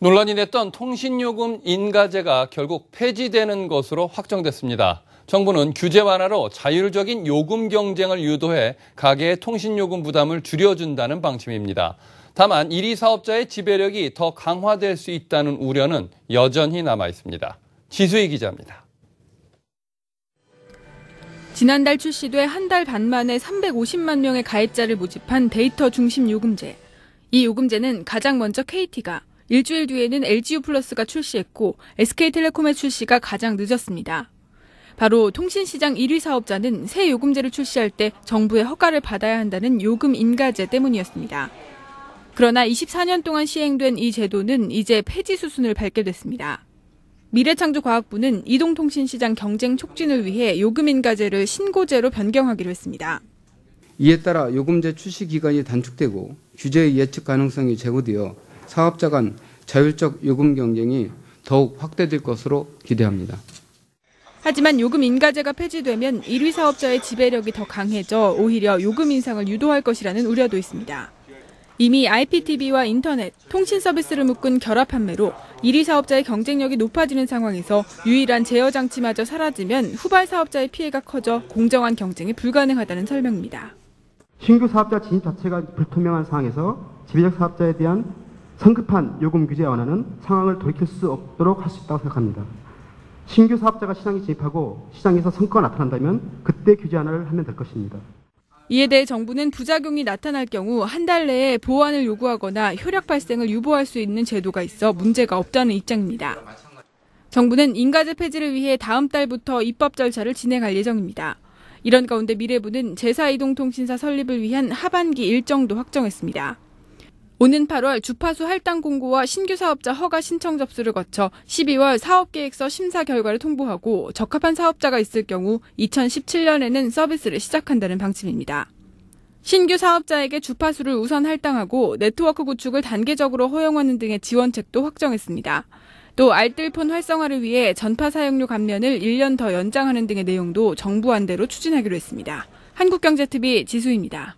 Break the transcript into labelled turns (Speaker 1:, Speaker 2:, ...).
Speaker 1: 논란이 됐던 통신요금 인가제가 결국 폐지되는 것으로 확정됐습니다. 정부는 규제 완화로 자율적인 요금 경쟁을 유도해 가계의 통신요금 부담을 줄여준다는 방침입니다. 다만 1위 사업자의 지배력이 더 강화될 수 있다는 우려는 여전히 남아 있습니다. 지수희 기자입니다.
Speaker 2: 지난달 출시돼 한 달 반 만에 350만 명의 가입자를 모집한 데이터 중심 요금제. 이 요금제는 가장 먼저 KT가, 일주일 뒤에는 LG유플러스가 출시했고 SK텔레콤의 출시가 가장 늦었습니다. 바로 통신시장 1위 사업자는 새 요금제를 출시할 때 정부의 허가를 받아야 한다는 요금 인가제 때문이었습니다. 그러나 24년 동안 시행된 이 제도는 이제 폐지 수순을 밟게 됐습니다. 미래창조과학부는 이동통신시장 경쟁 촉진을 위해 요금 인가제를 신고제로 변경하기로 했습니다.
Speaker 3: 이에 따라 요금제 출시 기간이 단축되고 규제의 예측 가능성이 제고되어 사업자 간 자율적 요금 경쟁이 더욱 확대될 것으로 기대합니다.
Speaker 2: 하지만 요금 인가제가 폐지되면 1위 사업자의 지배력이 더 강해져 오히려 요금 인상을 유도할 것이라는 우려도 있습니다. 이미 IPTV와 인터넷, 통신 서비스를 묶은 결합 판매로 1위 사업자의 경쟁력이 높아지는 상황에서 유일한 제어 장치마저 사라지면 후발 사업자의 피해가 커져 공정한 경쟁이 불가능하다는 설명입니다.
Speaker 4: 신규 사업자 진입 자체가 불투명한 상황에서 지배적 사업자에 대한 성급한 요금 규제 완화는 상황을 돌이킬 수 없도록 할 수 있다고 생각합니다. 신규 사업자가 시장에 진입하고 시장에서 성과가 나타난다면 그때 규제 완화를 하면 될 것입니다.
Speaker 2: 이에 대해 정부는 부작용이 나타날 경우 한 달 내에 보완을 요구하거나 효력 발생을 유보할 수 있는 제도가 있어 문제가 없다는 입장입니다. 정부는 인가제 폐지를 위해 다음 달부터 입법 절차를 진행할 예정입니다. 이런 가운데 미래부는 제4이동통신사 설립을 위한 하반기 일정도 확정했습니다. 오는 8월 주파수 할당 공고와 신규 사업자 허가 신청 접수를 거쳐 12월 사업계획서 심사 결과를 통보하고 적합한 사업자가 있을 경우 2017년에는 서비스를 시작한다는 방침입니다. 신규 사업자에게 주파수를 우선 할당하고 네트워크 구축을 단계적으로 허용하는 등의 지원책도 확정했습니다. 또 알뜰폰 활성화를 위해 전파 사용료 감면을 1년 더 연장하는 등의 내용도 정부 안대로 추진하기로 했습니다. 한국경제TV 지수희입니다.